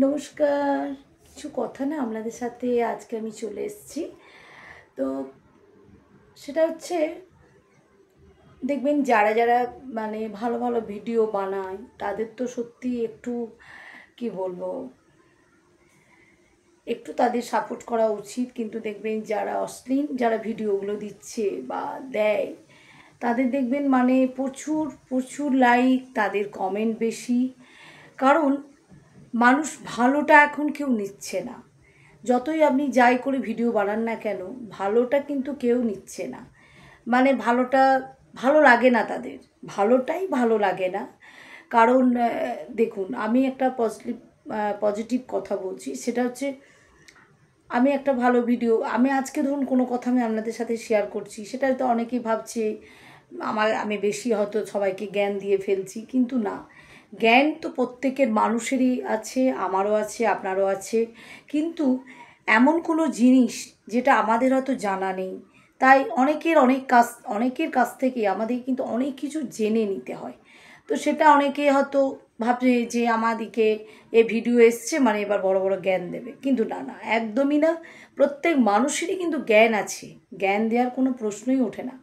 নমস্কার। কিছু কথা না আপনাদের সাথে আজকে আমি চলে এসেছি। তো সেটা হচ্ছে, দেখবেন যারা যারা ভালো ভালো ভিডিও বানায় তাদের তো সত্যি একটু কি বলবো, একটু তাদের সাপোর্ট করা উচিত। কিন্তু দেখবেন যারা অশ্লীল যারা ভিডিওগুলো দিচ্ছে বা দেয়, তাদের দেখবেন প্রচুর প্রচুর লাইক, তাদের কমেন্ট বেশি। কারণ মানুষ ভালোটা এখন কেউ নিচ্ছে না। যতই আপনি যাই করে ভিডিও বানান না কেন, ভালোটা কিন্তু কেউ নিচ্ছে না। ভালোটা ভালো লাগে না তাদের, ভালোটাই ভালো লাগে না। কারণ দেখুন, আমি একটা পজিটিভ কথা বলছি। সেটা হচ্ছে, আমি একটা ভালো ভিডিও, আমি আজকে ধরুন কোনো কথা আমি আপনাদের সাথে শেয়ার করছি, সেটা হয়তো অনেকেই ভাবছে আমি বেশি হয়তো সবাইকে জ্ঞান দিয়ে ফেলছি, কিন্তু না। জ্ঞান তো প্রত্যেকের মানুষেরই আছে, আমারও আছে, আপনারও আছে। কিন্তু এমন কোনো জিনিস যেটা আমাদের হয়তো জানা নেই, তাই অনেকের কাছ থেকে আমাদের কিন্তু অনেক কিছু জেনে নিতে হয়। তো সেটা অনেকে হয়তো ভাবছে যে আমাদিকে এ ভিডিও এসছে মানে এবার বড় বড় জ্ঞান দেবে, কিন্তু না না, একদমই না। প্রত্যেক মানুষেরই কিন্তু জ্ঞান আছে, জ্ঞান দেওয়ার কোনো প্রশ্নই ওঠে না।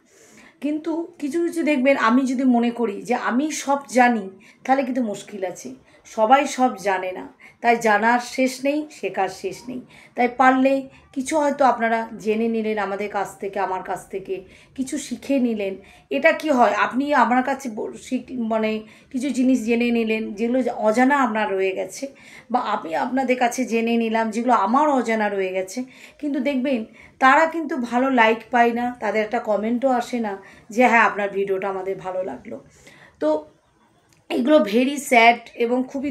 কিন্তু কিছু কিছু দেখবেন, আমি যদি মনে করি যে আমি সব জানি, তাহলে কিন্তু মুশকিল আছে। সবাই সব জানে না, তাই জানার শেষ নেই, শেখার শেষ নেই। তাই পারলে কিছু হয়তো আপনারা জেনে নিলেন আমাদের কাছ থেকে, আমার কাছ থেকে কিছু শিখে নিলেন। এটা কি হয়, আপনি আমার কাছে কিছু জিনিস জেনে নিলেন যেগুলো অজানা আপনার রয়ে গেছে, বা আমি আপনাদের কাছে জেনে নিলাম যেগুলো আমার অজানা রয়ে গেছে। কিন্তু দেখবেন তারা কিন্তু ভালো লাইক পায় না, তাদের একটা কমেন্টও আসে না যে হ্যাঁ আপনার ভিডিওটা আমাদের ভালো লাগলো। তো এগুলো ভেরি স্যাড এবং খুবই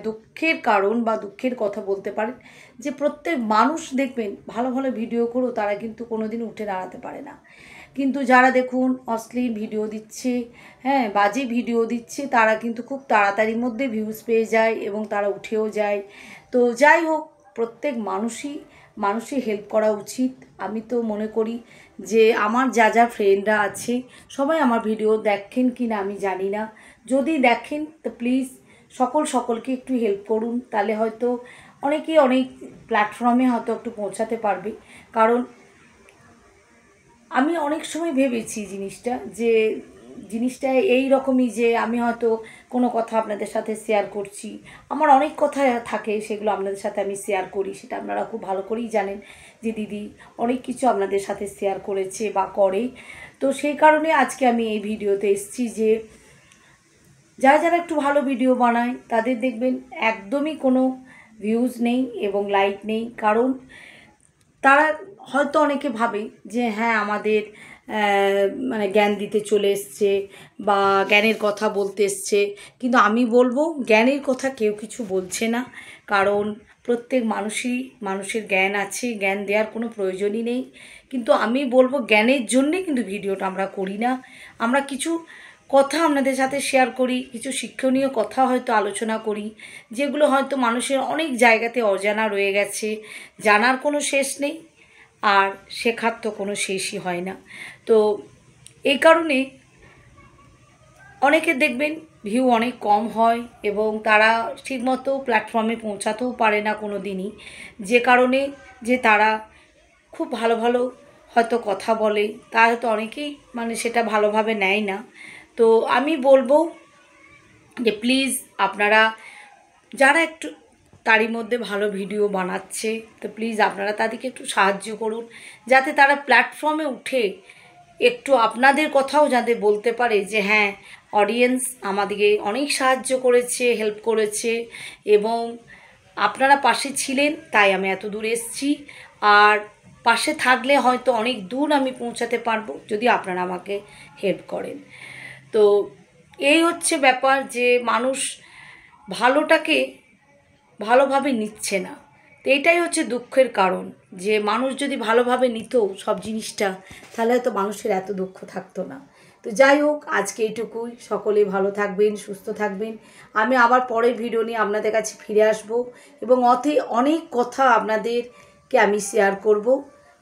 দুঃখের কারণ বা দুঃখের কথা বলতে পারেন, যে প্রত্যেক মানুষ দেখবেন ভালো ভালো ভিডিও করেও তারা কিন্তু কোনো দিন উঠে দাঁড়াতে পারে না। কিন্তু যারা দেখুন অশ্লীল ভিডিও দিচ্ছে, হ্যাঁ বাজে ভিডিও দিচ্ছে, তারা কিন্তু খুব তাড়াতাড়ির মধ্যে ভিউজ পেয়ে যায় এবং তারা উঠেও যায়। তো যাই হোক, প্রত্যেক মানুষই হেল্প করা উচিত। আমি তো মনে করি যে আমার যা যা ফ্রেন্ডরা আছে সবাই আমার ভিডিও দেখেন কি না আমি জানি না, যদি দেখেন তো প্লিজ সকলকে একটু হেল্প করুন, তাহলে হয়তো অনেকেই অনেক প্ল্যাটফর্মে হয়তো একটু পৌঁছাতে পারবে। কারণ আমি অনেক সময় ভেবেছি জিনিসটা এই রকমই, যে আমি হয়তো কোনো কথা আপনাদের সাথে শেয়ার করছি, আমার অনেক কথা থাকে, সেগুলো আপনাদের সাথে আমি শেয়ার করি, সেটা আপনারা খুব ভালো করেই জানেন যে দিদি অনেক কিছু আপনাদের সাথে শেয়ার করেছে বা করে। তো সেই কারণে আজকে আমি এই ভিডিওতে এসেছি যে যারা যারা একটু ভালো ভিডিও বানায় তাদের দেখবেন একদমই কোনো ভিউজ নেই এবং লাইক নেই। কারণ তারা হয়তো অনেকে ভাবে যে হ্যাঁ আমাদের জ্ঞান দিতে চলে এসছে বা জ্ঞানের কথা বলতে এসছে, কিন্তু আমি বলবো জ্ঞানের কথা কেউ কিছু বলছে না। কারণ প্রত্যেক মানুষের জ্ঞান আছে, জ্ঞান দেওয়ার কোনো প্রয়োজনই নেই। কিন্তু আমি বলবো জ্ঞানের জন্যে কিন্তু ভিডিওটা আমরা করি না। আমরা কিছু কথা আপনাদের সাথে শেয়ার করি, কিছু শিক্ষণীয় কথা হয়তো আলোচনা করি, যেগুলো হয়তো মানুষের অনেক জায়গাতে অজানা রয়ে গেছে। জানার কোনো শেষ নেই, আর শেখার তো কোনো শেষই হয় না। তো এই কারণে অনেকে দেখবেন ভিউ অনেক কম হয় এবং তারা ঠিকমতো প্ল্যাটফর্মে পৌঁছাতেও পারে না কোনো দিনই, যে কারণে যে তারা খুব ভালো ভালো হয়তো কথা বলে, তা হয়তো অনেকেই সেটা ভালোভাবে নেয় না। তো আমি বলবো যে প্লিজ আপনারা যারা একটু তারই মধ্যে ভালো ভিডিও বানাচ্ছে, তো প্লিজ আপনারা তাদেরকে একটু সাহায্য করুন, যাতে তারা প্ল্যাটফর্মে উঠে একটু আপনাদের কথাও যাতে বলতে পারে যে হ্যাঁ অডিয়েন্স আমাদেরকে অনেক সাহায্য করেছে, হেল্প করেছে, এবং আপনারা পাশে ছিলেন তাই আমি এত দূর এসেছি। আর পাশে থাকলে হয়তো অনেক দূর আমি পৌঁছাতে পারবো যদি আপনারা আমাকে হেল্প করেন। তো এই হচ্ছে ব্যাপার, যে মানুষ ভালোটাকে ভালোভাবে নিচ্ছে না। তো এটাই হচ্ছে দুঃখের কারণ, যে মানুষ যদি ভালোভাবে নিত সব জিনিসটা, তাহলে হয়তো মানুষের এত দুঃখ থাকতো না। তো যাই হোক, আজকে এইটুকুই। সকলে ভালো থাকবেন, সুস্থ থাকবেন। আমি আবার পরের ভিডিও নিয়ে আপনাদের কাছে ফিরে আসব এবং অনেক কথা আপনাদেরকে আমি শেয়ার করব,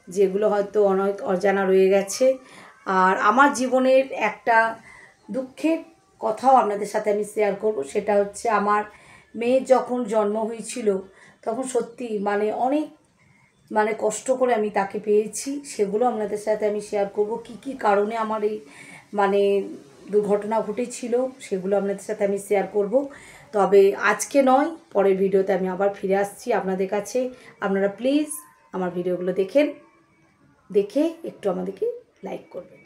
যেগুলো হয়তো অনেক অজানা রয়ে গেছে। আর আমার জীবনের একটা দুঃখের কথাও আপনাদের সাথে আমি শেয়ার করব, সেটা হচ্ছে আমার মেয়ের যখন জন্ম হয়েছিল তখন সত্যি মানে অনেক মানে কষ্ট করে আমি তাকে পেয়েছি, সেগুলো আপনাদের সাথে আমি শেয়ার করব। কি কি কারণে আমার এই মানে দুর্ঘটনা ঘটেছিল সেগুলো আপনাদের সাথে আমি শেয়ার করব। তবে আজকে নয়, পরের ভিডিওতে আমি আবার ফিরে আসছি আপনাদের কাছে। আপনারা প্লিজ আমার ভিডিওগুলো দেখে একটু আমাদেরকে লাইক করবেন।